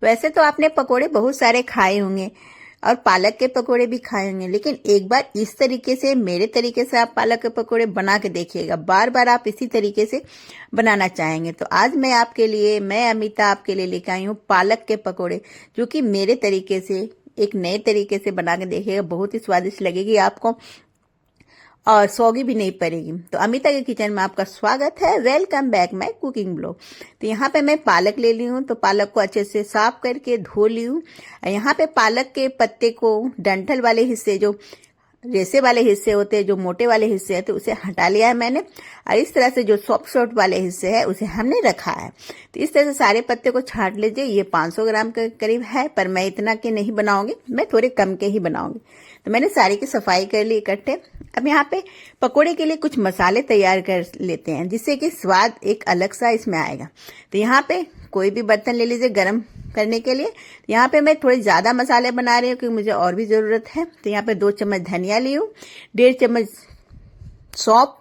वैसे तो आपने पकोड़े बहुत सारे खाए होंगे और पालक के पकोड़े भी खाए होंगे, लेकिन एक बार इस तरीके से, मेरे तरीके से आप पालक के पकोड़े बना के देखिएगा। बार बार आप इसी तरीके से बनाना चाहेंगे। तो आज मैं अमिता आपके लिए लेकर आई हूँ पालक के पकोड़े, जो कि मेरे तरीके से, एक नए तरीके से बना के देखिएगा। बहुत ही स्वादिष्ट लगेगी आपको और सौगी भी नहीं पड़ेगी। तो अमिता के किचन में आपका स्वागत है। Welcome back my cooking blog. तो यहाँ पे मैं पालक ले ली हूँ। तो पालक को अच्छे से साफ करके धो ली हूँ। यहाँ पे पालक के पत्ते को, डंठल वाले हिस्से, जो रेशे वाले हिस्से होते हैं, जो मोटे वाले हिस्से हैं, तो उसे हटा लिया है मैंने। और इस तरह से जो सॉफ्ट सॉफ्ट वाले हिस्से है उसे हमने रखा है। तो इस तरह से सारे पत्ते को छांट लीजिए। ये 500 ग्राम के करीब है, पर मैं इतना के नहीं बनाऊंगी, मैं थोड़े कम के ही बनाऊंगी। तो मैंने सारी की सफाई कर ली इकट्ठे। अब यहाँ पे पकोड़े के लिए कुछ मसाले तैयार कर लेते हैं, जिससे कि स्वाद एक अलग सा इसमें आएगा। तो यहाँ पे कोई भी बर्तन ले लीजिए गरम करने के लिए। यहाँ पे मैं थोड़े ज्यादा मसाले बना रही हूँ क्योंकि मुझे और भी जरूरत है। तो यहाँ पे 2 चम्मच धनिया ली हूँ, 1.5 चम्मच सौंफ,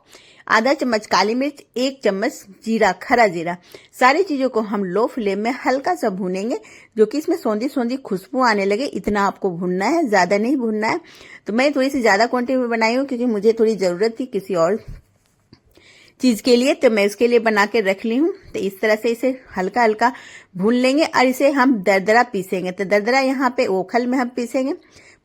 आधा चम्मच काली मिर्च, 1 चम्मच जीरा, खरा जीरा। सारी चीजों को हम लो फ्लेम में हल्का सा भूनेंगे, जो कि इसमें सौंधी सौंधी खुशबू आने लगे, इतना आपको भूनना है, ज्यादा नहीं भूनना है। तो मैं थोड़ी सी ज्यादा क्वांटिटी में बनाई हूँ क्योंकि मुझे थोड़ी जरूरत थी किसी और चीज के लिए, तो मैं उसके लिए बना के रख ली हूँ। तो इस तरह से इसे हल्का हल्का भून लेंगे और इसे हम दरदरा पीसेंगे। तो दरदरा यहाँ पे ओखल में हम पीसेंगे,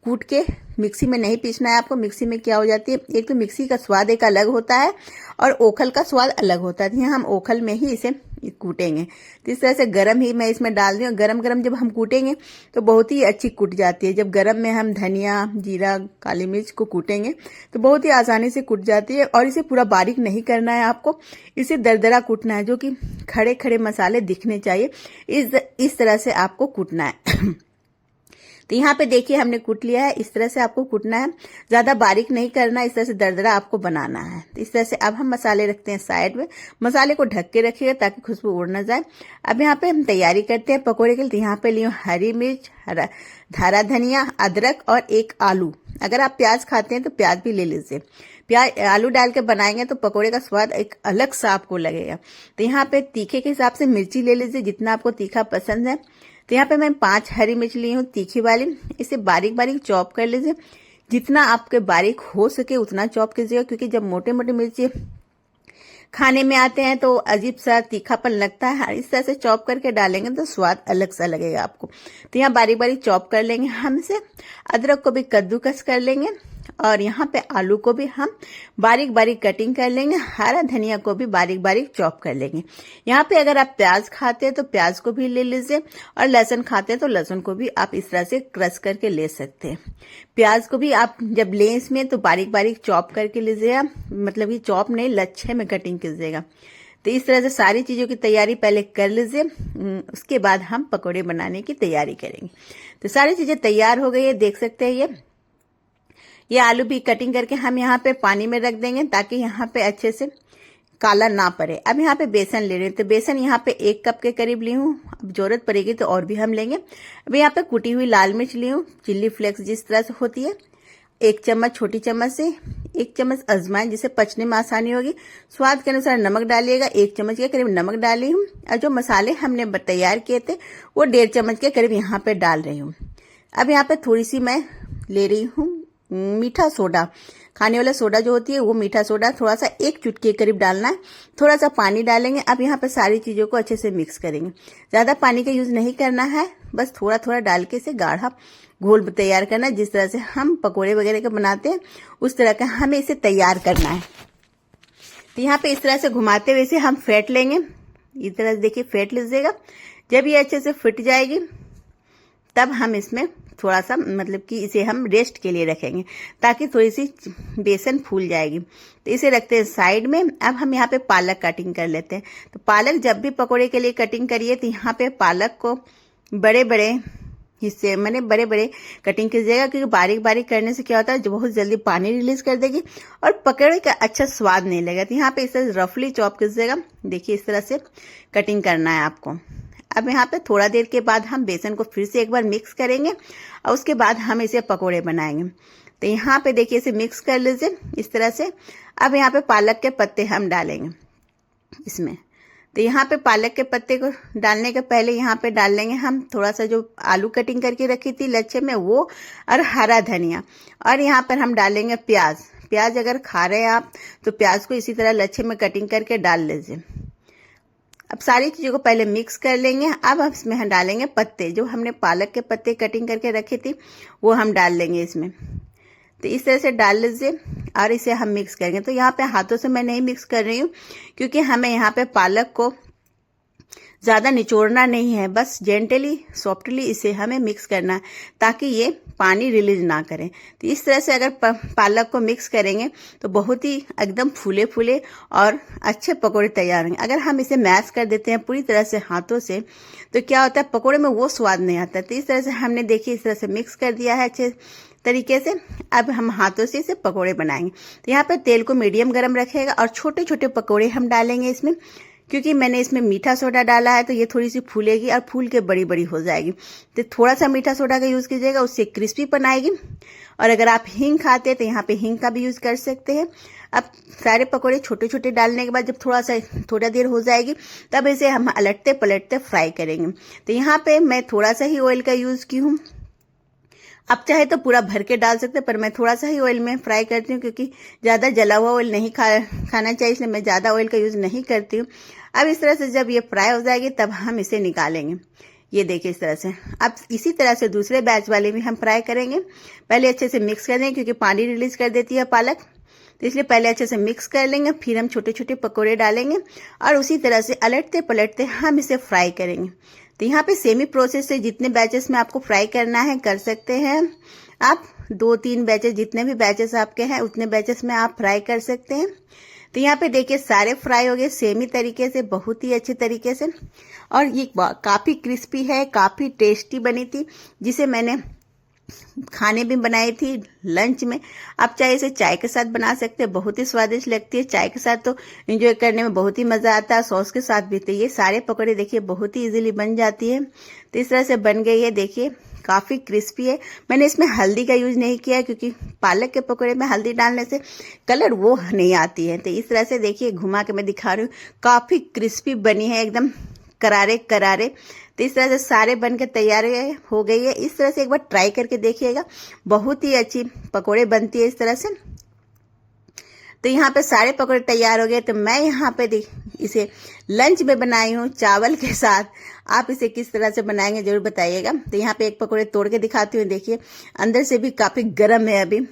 कूट के। मिक्सी में नहीं पीसना है आपको। मिक्सी में क्या हो जाती है, एक तो मिक्सी का स्वाद एक अलग होता है और ओखल का स्वाद अलग होता है। यहाँ हम ओखल में ही इसे कूटेंगे। तो इस तरह से गरम ही मैं इसमें डाल दूँ। गरम गरम जब हम कूटेंगे तो बहुत ही अच्छी कूट जाती है। जब गरम में हम धनिया, जीरा, काली मिर्च को कूटेंगे तो बहुत ही आसानी से कूट जाती है। और इसे पूरा बारीक नहीं करना है आपको, इसे दरदरा कूटना है, जो कि खड़े खड़े मसाले दिखने चाहिए, इस तरह से आपको कूटना है। तो यहाँ पे देखिए हमने कूट लिया है। इस तरह से आपको कूटना है, ज्यादा बारीक नहीं करना, इस तरह से दरदरा आपको बनाना है। तो इस तरह से अब हम मसाले रखते हैं साइड में। मसाले को ढक के रखिएगा ताकि खुशबू उड़ ना जाए। अब यहाँ पे हम तैयारी करते हैं पकौड़े के लिए। तो यहाँ पे लियो हरी मिर्च, हरा धनिया, अदरक और 1 आलू। अगर आप प्याज खाते हैं तो प्याज भी ले लीजिए। प्याज, आलू डाल के बनाएंगे तो पकौड़े का स्वाद एक अलग सा आपको लगेगा। तो यहाँ पे तीखे के हिसाब से मिर्ची ले लीजिए, जितना आपको तीखा पसंद है। तो यहाँ पे मैं 5 हरी मिर्च ली हूँ तीखी वाली। इसे बारीक बारीक चॉप कर लीजिए, जितना आपके बारीक हो सके उतना चॉप कीजिएगा, क्योंकि जब मोटे मोटे मिर्ची खाने में आते हैं तो अजीब सा तीखापन लगता है। इस तरह से चॉप करके डालेंगे तो स्वाद अलग सा लगेगा आपको। तो यहाँ बारीक बारीक चॉप कर लेंगे हम इसे। अदरक को भी कद्दूकस कर लेंगे और यहाँ पे आलू को भी हम बारीक बारीक कटिंग कर लेंगे। हरा धनिया को भी बारीक बारीक चॉप कर लेंगे। यहाँ पे अगर आप प्याज खाते हैं तो प्याज को भी ले लीजिए, और लहसुन खाते हैं तो लहसुन को भी आप इस तरह से क्रश करके ले सकते हैं। प्याज को भी आप जब लें इसमें तो बारीक बारीक चॉप करके लीजिएगा, मतलब कि चॉप नहीं, लच्छे में कटिंग कीजिएगा। तो इस तरह से सारी चीजों की तैयारी पहले कर लीजिए, उसके बाद हम पकौड़े बनाने की तैयारी करेंगे। तो सारी चीजें तैयार हो गई है, देख सकते हैं। ये आलू भी कटिंग करके हम यहाँ पे पानी में रख देंगे ताकि यहाँ पे अच्छे से काला ना पड़े। अब यहाँ पे बेसन ले रहे हैं। तो बेसन यहाँ पे 1 कप के करीब ली हूँ। अब जरूरत पड़ेगी तो और भी हम लेंगे। अब यहाँ पे कुटी हुई लाल मिर्च ली हूँ, चिल्ली फ्लेक्स जिस तरह से होती है, 1 चम्मच छोटी चम्मच से, 1 चम्मच अजवाइन, जिससे पचने में आसानी होगी। स्वाद के अनुसार नमक डालिएगा, 1 चम्मच के करीब नमक डाली हूँ। और जो मसाले हमने तैयार किए थे वो 1.5 चम्मच के करीब यहाँ पे डाल रही हूँ। अब यहाँ पे थोड़ी सी मैं ले रही हूँ मीठा सोडा, खाने वाला सोडा जो होती है वो मीठा सोडा, थोड़ा सा 1 चुटकी के करीब डालना है। थोड़ा सा पानी डालेंगे। अब यहाँ पे सारी चीजों को अच्छे से मिक्स करेंगे। ज्यादा पानी का यूज नहीं करना है, बस थोड़ा थोड़ा डाल के इसे गाढ़ा घोल तैयार करना है। जिस तरह से हम पकोड़े वगैरह के बनाते हैं उस तरह का हमें इसे तैयार करना है। तो यहाँ पे इस तरह से घुमाते हुए इसे हम फेंट लेंगे। इस तरह से देखिए फेंट लीजिएगा। जब ये अच्छे से फिट जाएगी तब हम इसमें थोड़ा सा, मतलब कि इसे हम रेस्ट के लिए रखेंगे ताकि थोड़ी सी बेसन फूल जाएगी। तो इसे रखते हैं साइड में। अब हम यहाँ पे पालक कटिंग कर लेते हैं। तो पालक जब भी पकोड़े के लिए कटिंग करिए तो यहाँ पे पालक को बड़े बड़े हिस्से, मैंने बड़े बड़े कटिंग कीजिएगा, क्योंकि बारीक बारीक करने से क्या होता है, जो बहुत जल्दी पानी रिलीज कर देगी और पकोड़े का अच्छा स्वाद नहीं लगेगा। तो यहाँ पे इसे रफली चॉप कीजिएगा। देखिए इस तरह से कटिंग करना है आपको। अब यहाँ पे थोड़ा देर के बाद हम बेसन को फिर से एक बार मिक्स करेंगे और उसके बाद हम इसे पकोड़े बनाएंगे। तो यहाँ पे देखिए इसे मिक्स कर लीजिए इस तरह से। अब यहाँ पे पालक के पत्ते हम डालेंगे इसमें। तो यहाँ पे पालक के पत्ते को डालने के पहले यहाँ पे डाल लेंगे हम थोड़ा सा जो आलू कटिंग करके रखी थी लच्छे में वो, और हरा धनिया, और यहाँ पर हम डालेंगे प्याज। प्याज अगर खा रहे हैं आप तो प्याज को इसी तरह लच्छे में कटिंग करके डाल लीजिए। अब सारी चीज़ों को पहले मिक्स कर लेंगे। अब हम इसमें हम डालेंगे पत्ते, जो हमने पालक के पत्ते कटिंग करके रखे थे वो हम डाल लेंगे इसमें। तो इस तरह से डाल लीजिए और इसे हम मिक्स करेंगे। तो यहाँ पे हाथों से मैं नहीं मिक्स कर रही हूँ, क्योंकि हमें यहाँ पे पालक को ज़्यादा निचोड़ना नहीं है, बस जेंटली सॉफ्टली इसे हमें मिक्स करना है ताकि ये पानी रिलीज ना करें। तो इस तरह से अगर पालक को मिक्स करेंगे तो बहुत ही एकदम फूले फूले और अच्छे पकोड़े तैयार होंगे। अगर हम इसे मैश कर देते हैं पूरी तरह से हाथों से तो क्या होता है, पकोड़े में वो स्वाद नहीं आता। तो इस तरह से हमने देखिए इस तरह से मिक्स कर दिया है अच्छे तरीके से। अब हम हाथों से इसे पकोड़े बनाएंगे। तो यहाँ पर तेल को मीडियम गर्म रखेगा और छोटे छोटे पकोड़े हम डालेंगे इसमें, क्योंकि मैंने इसमें मीठा सोडा डाला है तो ये थोड़ी सी फूलेगी और फूल के बड़ी बड़ी हो जाएगी। तो थोड़ा सा मीठा सोडा का यूज़ कीजिएगा, उससे क्रिस्पीपन आएगी। और अगर आप हींग खाते हैं तो यहाँ पे हींग का भी यूज़ कर सकते हैं। अब सारे पकोड़े छोटे छोटे डालने के बाद जब थोड़ा देर हो जाएगी तब इसे हम अलटते पलटते फ्राई करेंगे। तो यहाँ पे मैं थोड़ा सा ही ऑयल का यूज़ की हूँ, आप चाहे तो पूरा भर के डाल सकते हैं, पर मैं थोड़ा सा ही ऑयल में फ्राई करती हूँ क्योंकि ज़्यादा जला हुआ ऑयल नहीं खाना चाहिए, इसलिए मैं ज़्यादा ऑयल का यूज़ नहीं करती हूँ। अब इस तरह से जब ये फ्राई हो जाएगी तब हम इसे निकालेंगे। ये देखिए इस तरह से। अब इसी तरह से दूसरे बैच वाले भी हम फ्राई करेंगे। पहले अच्छे से मिक्स कर देंगे क्योंकि पानी रिलीज कर देती है पालक, तो इसलिए पहले अच्छे से मिक्स कर लेंगे, फिर हम छोटे छोटे पकौड़े डालेंगे और उसी तरह से अलटते पलटते हम इसे फ्राई करेंगे। तो यहाँ पे सेमी प्रोसेस से जितने बैचेस में आपको फ्राई करना है कर सकते हैं आप। 2-3 बैचेस, जितने भी बैचेस आपके हैं उतने बैचेस में आप फ्राई कर सकते हैं। तो यहाँ पे देखिए सारे फ्राई हो गए सेमी तरीके से, बहुत ही अच्छे तरीके से, और ये काफ़ी क्रिस्पी है, काफ़ी टेस्टी बनी थी, जिसे मैंने खाने भी बनाई थी लंच में। आप चाहे इसे चाय के साथ बना सकते हैं, बहुत ही स्वादिष्ट लगती है। चाय के साथ तो एंजॉय करने में बहुत ही मज़ा आता है, सॉस के साथ भी। तो ये सारे पकौड़े देखिए बहुत ही इजीली बन जाती है। तो इस तरह से बन गई है, देखिए काफ़ी क्रिस्पी है। मैंने इसमें हल्दी का यूज़ नहीं किया क्योंकि पालक के पकौड़े में हल्दी डालने से कलर वो नहीं आती है। तो इस तरह से देखिए घुमा के मैं दिखा रही हूँ, काफ़ी क्रिस्पी बनी है, एकदम करारे करारे। तो इस तरह से सारे बन के तैयार हो गई है। इस तरह से एक बार ट्राई करके देखिएगा, बहुत ही अच्छी पकोड़े बनती है इस तरह से। तो यहाँ पे सारे पकोड़े तैयार हो गए। तो मैं यहाँ पे इसे लंच में बनाई हूँ चावल के साथ। आप इसे किस तरह से बनाएंगे जरूर बताइएगा। तो यहाँ पे एक पकोड़े तोड़ के दिखाती हूँ, देखिए अंदर से भी काफ़ी गर्म है अभी।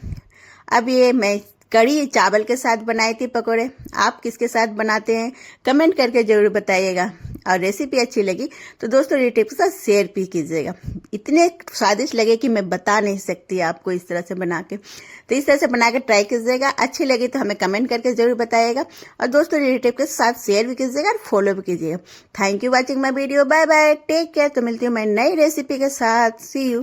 अब ये मैं कड़ी चावल के साथ बनाई थी पकोड़े, आप किसके साथ बनाते हैं कमेंट करके जरूर बताइएगा। और रेसिपी अच्छी लगी तो दोस्तों रिलेटिव के साथ शेयर भी कीजिएगा। इतने स्वादिष्ट लगे कि मैं बता नहीं सकती आपको इस तरह से बना के। तो इस तरह से बना के ट्राई कीजिएगा, अच्छी लगी तो हमें कमेंट करके जरूर बताइएगा। और दोस्तों रिलेटिव के साथ शेयर भी कीजिएगा और फॉलो भी कीजिएगा। Thank you watching my video, bye bye, take care. तो मिलती हूँ मैं नई रेसिपी के साथ, सी यू।